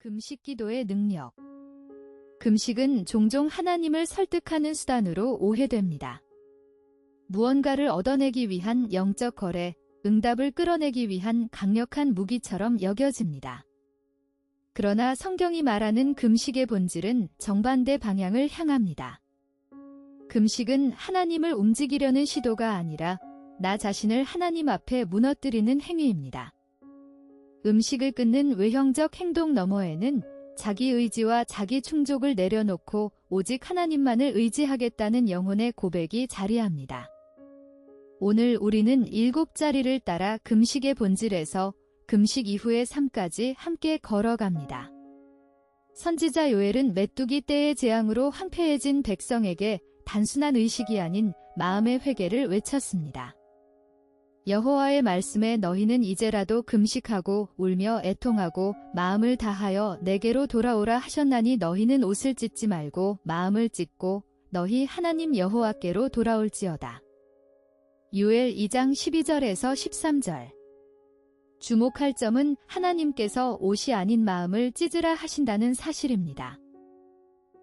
금식 기도의 능력. 금식은 종종 하나님을 설득하는 수단으로 오해됩니다. 무언가를 얻어내기 위한 영적 거래, 응답을 끌어내기 위한 강력한 무기처럼 여겨집니다. 그러나 성경이 말하는 금식의 본질은 정반대 방향을 향합니다. 금식은 하나님을 움직이려는 시도가 아니라 나 자신을 하나님 앞에 무너뜨리는 행위입니다. 음식을 끊는 외형적 행동 너머에는 자기 의지와 자기 충족을 내려놓고 오직 하나님만을 의지하겠다는 영혼의 고백이 자리합니다. 오늘 우리는 7자리를 따라 금식의 본질에서 금식 이후의 삶까지 함께 걸어갑니다. 선지자 요엘은 메뚜기 떼의 재앙으로 황폐해진 백성에게 단순한 의식이 아닌 마음의 회개를 외쳤습니다. 여호와의 말씀에 너희는 이제라도 금식하고 울며 애통하고 마음을 다하여 내게로 돌아오라 하셨나니 너희는 옷을 찢지 말고 마음을 찢고 너희 하나님 여호와께로 돌아올지어다. 요엘 2장 12절에서 13절. 주목할 점은 하나님께서 옷이 아닌 마음을 찢으라 하신다는 사실입니다.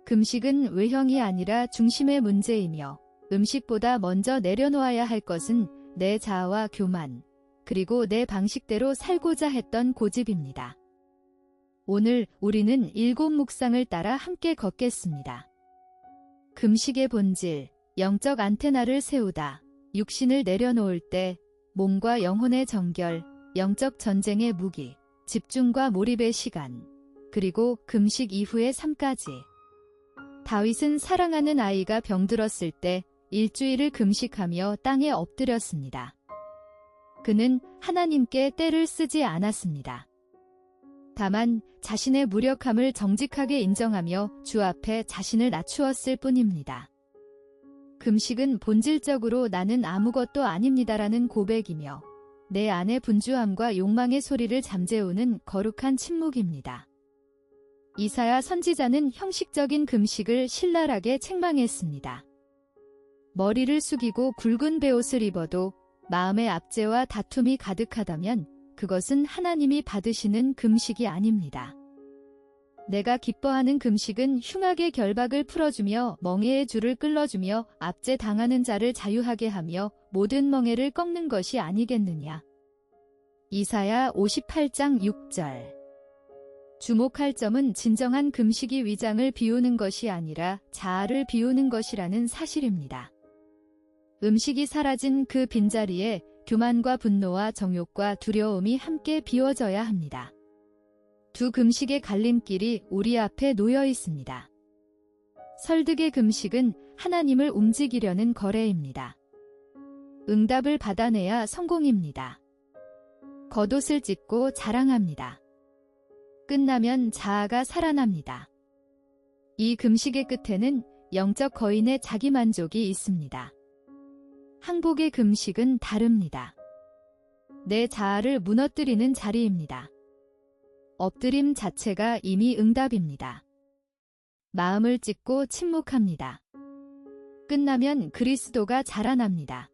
금식은 외형이 아니라 중심의 문제이며 음식보다 먼저 내려놓아야 할 것은 내 자아와 교만, 그리고 내 방식대로 살고자 했던 고집입니다. 오늘 우리는 7 묵상을 따라 함께 걷겠습니다. 금식의 본질, 영적 안테나를 세우다, 육신을 내려놓을 때, 몸과 영혼의 정결, 영적 전쟁의 무기, 집중과 몰입의 시간, 그리고 금식 이후의 삶까지. 다윗은 사랑하는 아이가 병들었을 때 일주일을 금식하며 땅에 엎드렸습니다. 그는 하나님께 떼를 쓰지 않았습니다. 다만 자신의 무력함을 정직하게 인정하며 주 앞에 자신을 낮추었을 뿐입니다. 금식은 본질적으로 나는 아무것도 아닙니다라는 고백이며 내 안의 분주함과 욕망의 소리를 잠재우는 거룩한 침묵입니다. 이사야 선지자는 형식적인 금식을 신랄하게 책망했습니다. 머리를 숙이고 굵은 베옷을 입어도 마음의 압제와 다툼이 가득하다면 그것은 하나님이 받으시는 금식이 아닙니다. 내가 기뻐하는 금식은 흉악의 결박을 풀어주며 멍에의 줄을 끌어주며 압제당하는 자를 자유하게 하며 모든 멍에를 꺾는 것이 아니겠느냐. 이사야 58장 6절. 주목할 점은 진정한 금식이 위장을 비우는 것이 아니라 자아를 비우는 것이라는 사실입니다. 음식이 사라진 그 빈자리에 교만과 분노와 정욕과 두려움이 함께 비워져야 합니다. 두 금식의 갈림길이 우리 앞에 놓여 있습니다. 설득의 금식은 하나님을 움직이려는 거래입니다. 응답을 받아내야 성공입니다. 겉옷을 찢고 자랑합니다. 끝나면 자아가 살아납니다. 이 금식의 끝에는 영적 거인의 자기만족이 있습니다. 항복의 금식은 다릅니다. 내 자아를 무너뜨리는 자리입니다. 엎드림 자체가 이미 응답입니다. 마음을 찢고 침묵합니다. 끝나면 그리스도가 자라납니다.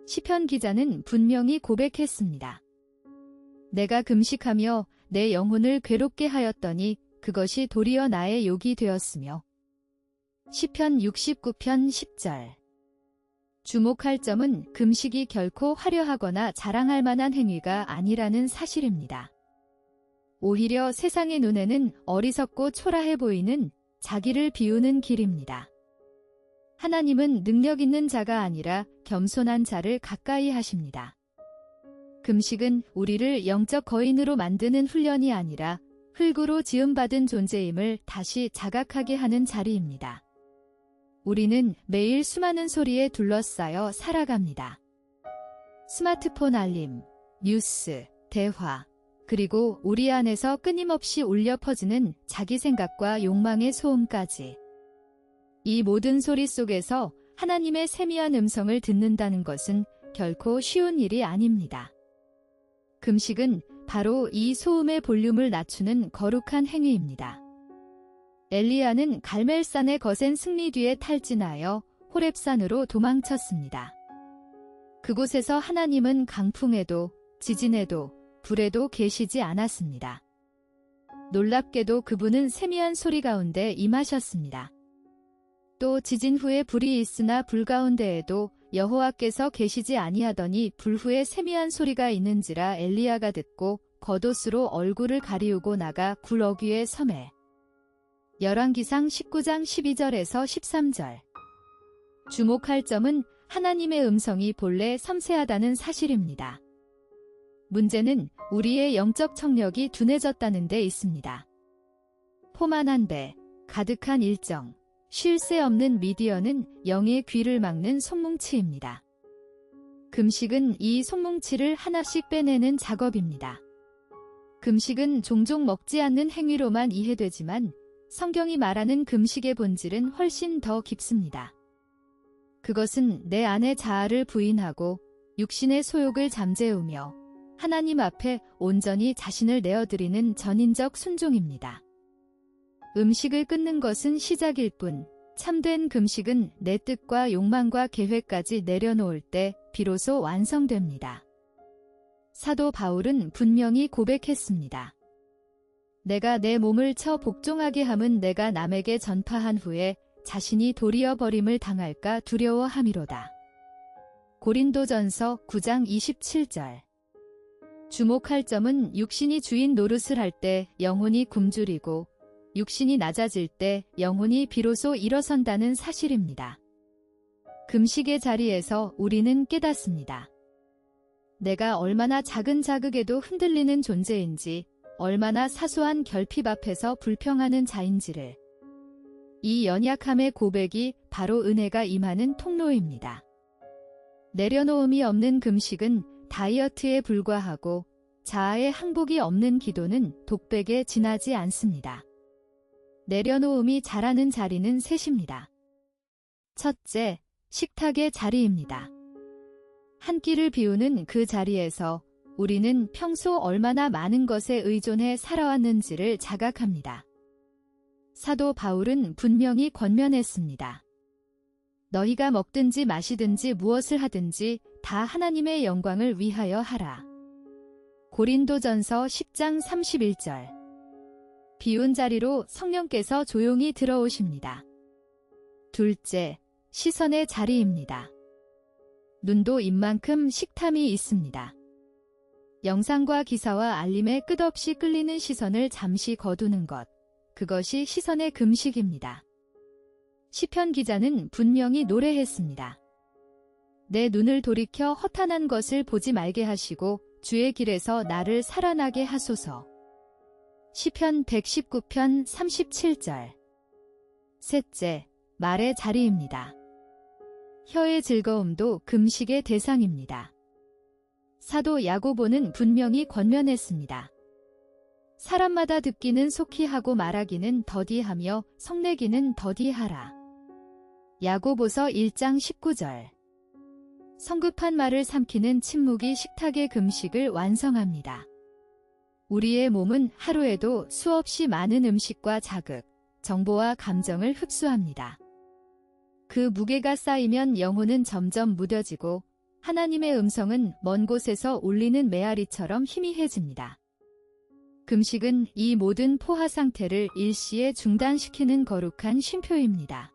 시편 기자는 분명히 고백했습니다. 내가 금식하며 내 영혼을 괴롭게 하였더니 그것이 도리어 나의 욕이 되었으며. 시편 69편 10절. 주목할 점은 금식이 결코 화려하거나 자랑할 만한 행위가 아니라는 사실입니다. 오히려 세상의 눈에는 어리석고 초라해 보이는 자기를 비우는 길입니다. 하나님은 능력 있는 자가 아니라 겸손한 자를 가까이 하십니다. 금식은 우리를 영적 거인으로 만드는 훈련이 아니라 흙으로 지음받은 존재임을 다시 자각하게 하는 자리입니다. 우리는 매일 수많은 소리에 둘러싸여 살아갑니다. 스마트폰 알림, 뉴스, 대화, 그리고 우리 안에서 끊임없이 울려 퍼지는 자기 생각과 욕망의 소음까지. 이 모든 소리 속에서 하나님의 세미한 음성을 듣는다는 것은 결코 쉬운 일이 아닙니다. 금식은 바로 이 소음의 볼륨을 낮추는 거룩한 행위입니다. 엘리야는 갈멜산의 거센 승리 뒤에 탈진하여 호렙산으로 도망쳤습니다. 그곳에서 하나님은 강풍에도 지진에도 불에도 계시지 않았습니다. 놀랍게도 그분은 세미한 소리 가운데 임하셨습니다. 또 지진 후에 불이 있으나 불 가운데에도 여호와께서 계시지 아니하더니 불 후에 세미한 소리가 있는지라 엘리야가 듣고 겉옷으로 얼굴을 가리우고 나가 굴 어귀에 서매. 열왕기상 19장 12절에서 13절. 주목할 점은 하나님의 음성이 본래 섬세하다는 사실입니다. 문제는 우리의 영적 청력이 둔해졌다는 데 있습니다. 포만한 배, 가득한 일정, 쉴 새 없는 미디어는 영의 귀를 막는 손뭉치입니다. 금식은 이 손뭉치를 하나씩 빼내는 작업입니다. 금식은 종종 먹지 않는 행위로만 이해되지만 성경이 말하는 금식의 본질은 훨씬 더 깊습니다. 그것은 내 안의 자아를 부인하고 육신의 소욕을 잠재우며 하나님 앞에 온전히 자신을 내어드리는 전인적 순종입니다. 음식을 끊는 것은 시작일 뿐, 참된 금식은 내 뜻과 욕망과 계획까지 내려놓을 때 비로소 완성됩니다. 사도 바울은 분명히 고백했습니다. 내가 내 몸을 쳐 복종하게 함은 내가 남에게 전파한 후에 자신이 도리어 버림을 당할까 두려워함이로다. 고린도전서 9장 27절. 주목할 점은 육신이 주인 노릇을 할 때 영혼이 굶주리고 육신이 낮아질 때 영혼이 비로소 일어선다는 사실입니다. 금식의 자리에서 우리는 깨닫습니다. 내가 얼마나 작은 자극에도 흔들리는 존재인지, 얼마나 사소한 결핍 앞에서 불평하는 자인지를. 이 연약함의 고백이 바로 은혜가 임하는 통로입니다. 내려놓음이 없는 금식은 다이어트에 불과하고 자아의 항복이 없는 기도는 독백에 지나지 않습니다. 내려놓음이 자라는 자리는 셋입니다. 첫째, 식탁의 자리입니다. 한 끼를 비우는 그 자리에서 우리는 평소 얼마나 많은 것에 의존해 살아왔는지를 자각합니다. 사도 바울은 분명히 권면했습니다. 너희가 먹든지 마시든지 무엇을 하든지 다 하나님의 영광을 위하여 하라. 고린도전서 10장 31절. 비운 자리로 성령께서 조용히 들어오십니다. 둘째, 시선의 자리입니다. 눈도 입만큼 식탐이 있습니다. 영상과 기사와 알림에 끝없이 끌리는 시선을 잠시 거두는 것, 그것이 시선의 금식입니다. 시편 기자는 분명히 노래했습니다. 내 눈을 돌이켜 허탄한 것을 보지 말게 하시고 주의 길에서 나를 살아나게 하소서. 시편 119편 37절. 셋째, 말의 자리입니다. 혀의 즐거움도 금식의 대상입니다. 사도 야고보는 분명히 권면했습니다. 사람마다 듣기는 속히 하고 말하기는 더디하며 성내기는 더디하라. 야고보서 1장 19절. 성급한 말을 삼키는 침묵이 식탁의 금식을 완성합니다. 우리의 몸은 하루에도 수없이 많은 음식과 자극, 정보와 감정을 흡수합니다. 그 무게가 쌓이면 영혼은 점점 무뎌지고 하나님의 음성은 먼 곳에서 울리는 메아리처럼 희미해집니다. 금식은 이 모든 포화 상태를 일시에 중단시키는 거룩한 쉼표입니다.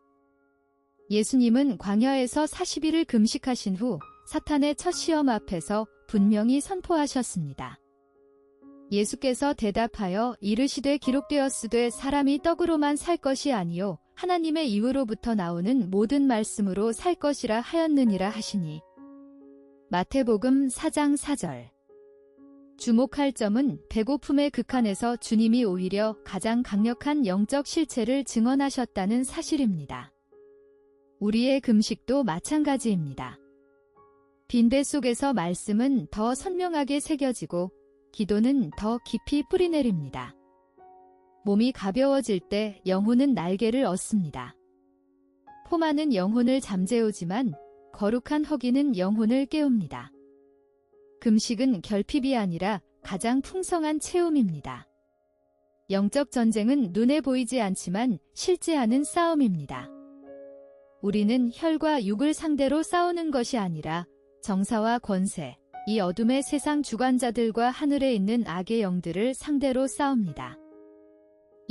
예수님은 광야에서 40일을 금식하신 후 사탄의 첫 시험 앞에서 분명히 선포하셨습니다. 예수께서 대답하여 이르시되 기록되었으되 사람이 떡으로만 살 것이 아니요 하나님의 입으로부터 나오는 모든 말씀으로 살 것이라 하였느니라 하시니. 마태복음 4장 4절. 주목할 점은 배고픔의 극한에서 주님이 오히려 가장 강력한 영적 실체를 증언하셨다는 사실입니다. 우리의 금식도 마찬가지입니다. 빈배 속에서 말씀은 더 선명하게 새겨지고 기도는 더 깊이 뿌리내립니다. 몸이 가벼워질 때 영혼은 날개를 얻습니다. 포만은 영혼을 잠재우지만 거룩한 허기는 영혼을 깨웁니다. 금식은 결핍이 아니라 가장 풍성한 체험입니다. 영적 전쟁은 눈에 보이지 않지만 실제하는 싸움입니다. 우리는 혈과 육을 상대로 싸우는 것이 아니라 정사와 권세, 이 어둠의 세상 주관자들과 하늘에 있는 악의 영들을 상대로 싸웁니다.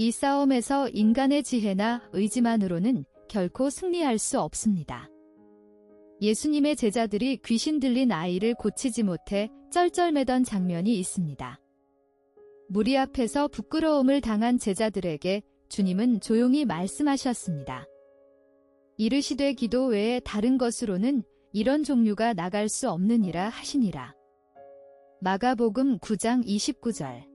이 싸움에서 인간의 지혜나 의지만으로는 결코 승리할 수 없습니다. 예수님의 제자들이 귀신 들린 아이를 고치지 못해 쩔쩔매던 장면이 있습니다. 무리 앞에서 부끄러움을 당한 제자들에게 주님은 조용히 말씀하셨습니다. 이르시되 기도 외에 다른 것으로는 이런 종류가 나갈 수 없느니라 하시니라. 마가복음 9장 29절.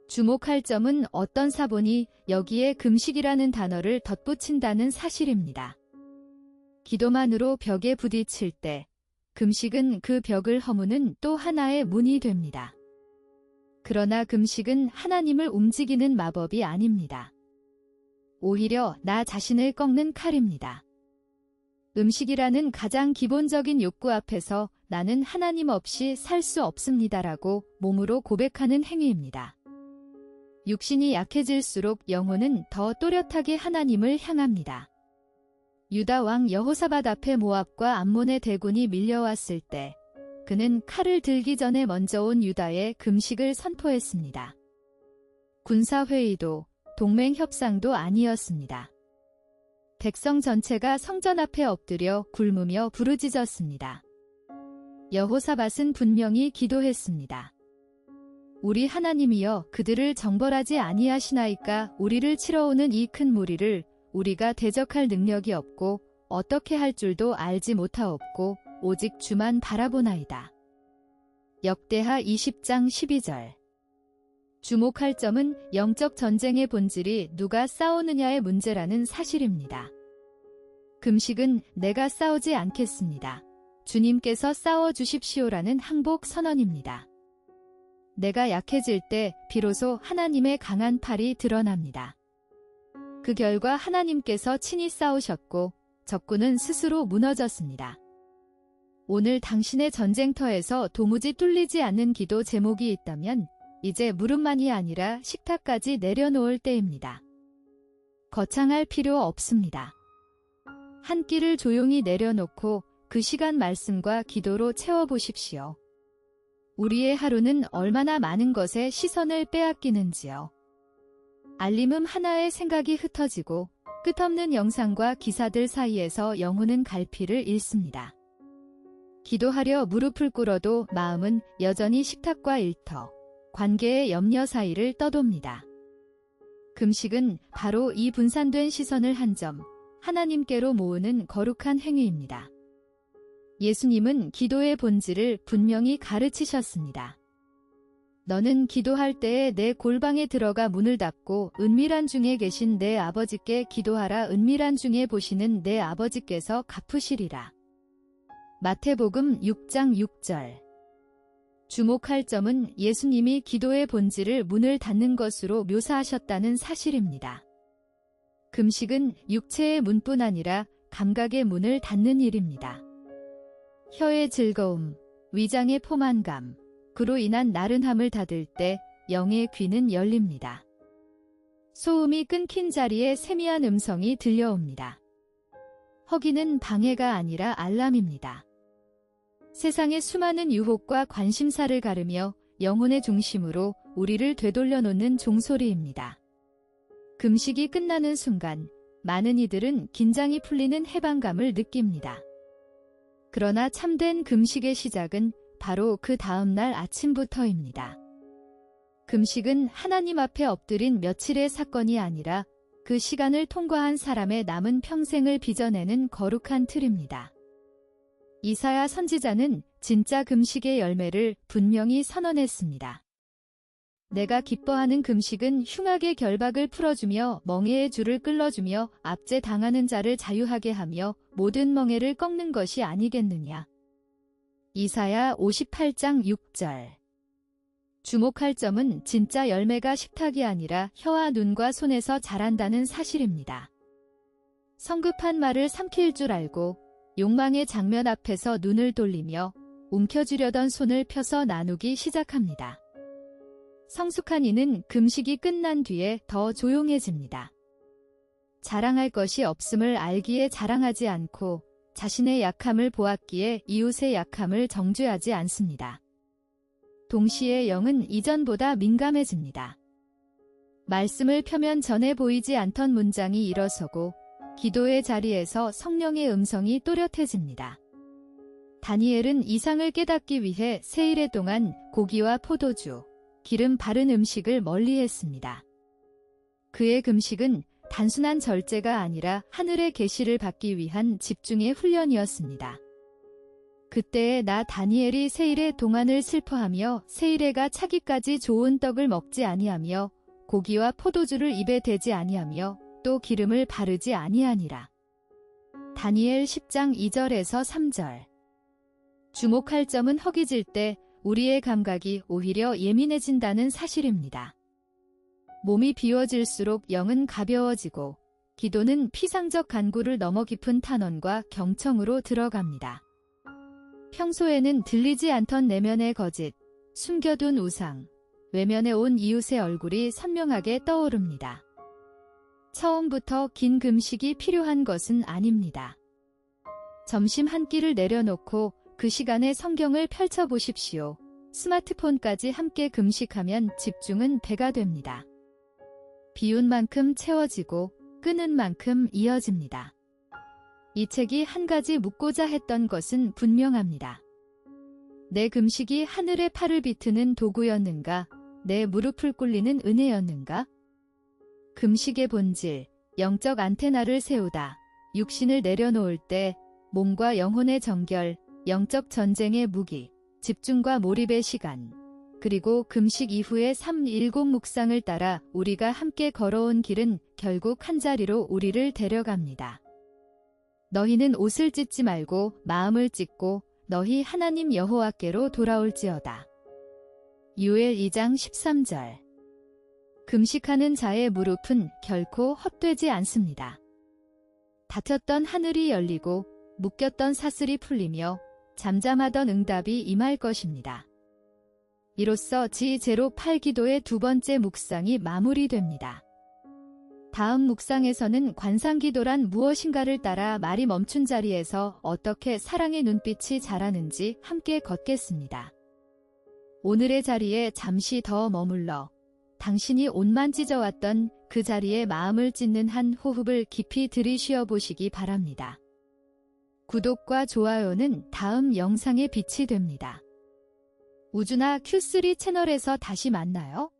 주목할 점은 어떤 사본이 여기에 금식이라는 단어를 덧붙인다는 사실입니다. 기도만으로 벽에 부딪힐 때 금식은 그 벽을 허무는 또 하나의 문이 됩니다. 그러나 금식은 하나님을 움직이는 마법이 아닙니다. 오히려 나 자신을 꺾는 칼입니다. 음식이라는 가장 기본적인 욕구 앞에서 나는 하나님 없이 살 수 없습니다라고 몸으로 고백하는 행위입니다. 육신이 약해질수록 영혼은 더 또렷하게 하나님을 향합니다. 유다 왕 여호사밧 앞에 모압과 암몬의 대군이 밀려왔을 때 그는 칼을 들기 전에 먼저 온 유다에 금식을 선포했습니다. 군사회의도 동맹 협상도 아니었습니다. 백성 전체가 성전 앞에 엎드려 굶으며 부르짖었습니다. 여호사밧은 분명히 기도했습니다. 우리 하나님이여 그들을 정벌하지 아니하시나이까. 우리를 치러 오는 이 큰 무리를 우리가 대적할 능력이 없고 어떻게 할 줄도 알지 못하옵고 오직 주만 바라보나이다. 역대하 20장 12절. 주목할 점은 영적 전쟁의 본질이 누가 싸우느냐의 문제라는 사실입니다. 금식은 내가 싸우지 않겠습니다. 주님께서 싸워주십시오라는 항복 선언입니다. 내가 약해질 때 비로소 하나님의 강한 팔이 드러납니다. 그 결과 하나님께서 친히 싸우셨고 적군은 스스로 무너졌습니다. 오늘 당신의 전쟁터에서 도무지 뚫리지 않는 기도 제목이 있다면 이제 무릎만이 아니라 식탁까지 내려놓을 때입니다. 거창할 필요 없습니다. 한 끼를 조용히 내려놓고 그 시간 말씀과 기도로 채워보십시오. 우리의 하루는 얼마나 많은 것에 시선을 빼앗기는지요. 알림음 하나의 생각이 흩어지고 끝없는 영상과 기사들 사이에서 영혼은 갈피를 잃습니다. 기도하려 무릎을 꿇어도 마음은 여전히 식탁과 일터, 관계의 염려 사이를 떠돕니다. 금식은 바로 이 분산된 시선을 한 점, 하나님께로 모으는 거룩한 행위입니다. 예수님은 기도의 본질을 분명히 가르치셨습니다. 너는 기도할 때에 내 골방에 들어가 문을 닫고 은밀한 중에 계신 내 아버지께 기도하라. 은밀한 중에 보시는 내 아버지께서 갚으시리라. 마태복음 6장 6절. 주목할 점은 예수님이 기도의 본질을 문을 닫는 것으로 묘사하셨다는 사실입니다. 금식은 육체의 문뿐 아니라 감각의 문을 닫는 일입니다. 혀의 즐거움, 위장의 포만감, 그로 인한 나른함을 닫을 때 영의 귀는 열립니다. 소음이 끊긴 자리에 세미한 음성이 들려옵니다. 허기는 방해가 아니라 알람입니다. 세상의 수많은 유혹과 관심사를 가르며 영혼의 중심으로 우리를 되돌려 놓는 종소리입니다. 금식이 끝나는 순간 많은 이들은 긴장이 풀리는 해방감을 느낍니다. 그러나 참된 금식의 시작은 바로 그 다음날 아침부터입니다. 금식은 하나님 앞에 엎드린 며칠의 사건이 아니라 그 시간을 통과한 사람의 남은 평생을 빚어내는 거룩한 틀입니다. 이사야 선지자는 진짜 금식의 열매를 분명히 선언했습니다. 내가 기뻐하는 금식은 흉악의 결박을 풀어주며 멍에의 줄을 끌어주며 압제 당하는 자를 자유하게 하며 모든 멍에를 꺾는 것이 아니겠느냐. 이사야 58장 6절. 주목할 점은 진짜 열매가 식탁이 아니라 혀와 눈과 손에서 자란다는 사실입니다. 성급한 말을 삼킬 줄 알고 욕망의 장면 앞에서 눈을 돌리며 움켜쥐려던 손을 펴서 나누기 시작합니다. 성숙한 이는 금식이 끝난 뒤에 더 조용해집니다. 자랑할 것이 없음을 알기에 자랑하지 않고 자신의 약함을 보았기에 이웃의 약함을 정죄하지 않습니다. 동시에 영은 이전보다 민감해집니다. 말씀을 펴면 전에 보이지 않던 문장이 일어서고 기도의 자리에서 성령의 음성이 또렷해집니다. 다니엘은 이상을 깨닫기 위해 세일의 동안 고기와 포도주, 기름 바른 음식을 멀리했습니다. 그의 금식은 단순한 절제가 아니라 하늘의 계시를 받기 위한 집중의 훈련이었습니다. 그때의 나 다니엘이 세일의 동안을 슬퍼하며 세일에가 차기까지 좋은 떡을 먹지 아니하며 고기와 포도주를 입에 대지 아니하며 또 기름을 바르지 아니하니라. 다니엘 10장 2절에서 3절. 주목할 점은 허기질 때 우리의 감각이 오히려 예민해진다는 사실입니다. 몸이 비워질수록 영은 가벼워지고 기도는 피상적 간구를 넘어 깊은 탄원과 경청으로 들어갑니다. 평소에는 들리지 않던 내면의 거짓, 숨겨둔 우상, 외면해 온 이웃의 얼굴이 선명하게 떠오릅니다. 처음부터 긴 금식이 필요한 것은 아닙니다. 점심 한 끼를 내려놓고 그 시간에 성경을 펼쳐보십시오. 스마트폰까지 함께 금식하면 집중은 배가 됩니다. 비운 만큼 채워지고 끄는 만큼 이어집니다. 이 책이 한 가지 묻고자 했던 것은 분명합니다. 내 금식이 하늘의 팔을 비트는 도구였는가? 내 무릎을 꿇리는 은혜였는가? 금식의 본질, 영적 안테나를 세우다. 육신을 내려놓을 때 몸과 영혼의 정결, 영적 전쟁의 무기, 집중과 몰입의 시간, 그리고 금식 이후의 310 묵상을 따라 우리가 함께 걸어온 길은 결국 한자리로 우리를 데려갑니다. 너희는 옷을 찢지 말고 마음을 찢고 너희 하나님 여호와께로 돌아올지어다. 요엘 2장 13절. 금식하는 자의 무릎은 결코 헛되지 않습니다. 닫혔던 하늘이 열리고 묶였던 사슬이 풀리며 잠잠하던 응답이 임할 것입니다. 이로써 지08 기도의 두 번째 묵상이 마무리됩니다. 다음 묵상에서는 관상기도란 무엇인가를 따라 말이 멈춘 자리에서 어떻게 사랑의 눈빛이 자라는지 함께 걷겠습니다. 오늘의 자리에 잠시 더 머물러 당신이 옷만 찢어왔던 그 자리에 마음을 찢는 한 호흡을 깊이 들이쉬어 보시기 바랍니다. 구독과 좋아요는 다음 영상의 빛이 됩니다. 우주나 Q3 채널에서 다시 만나요.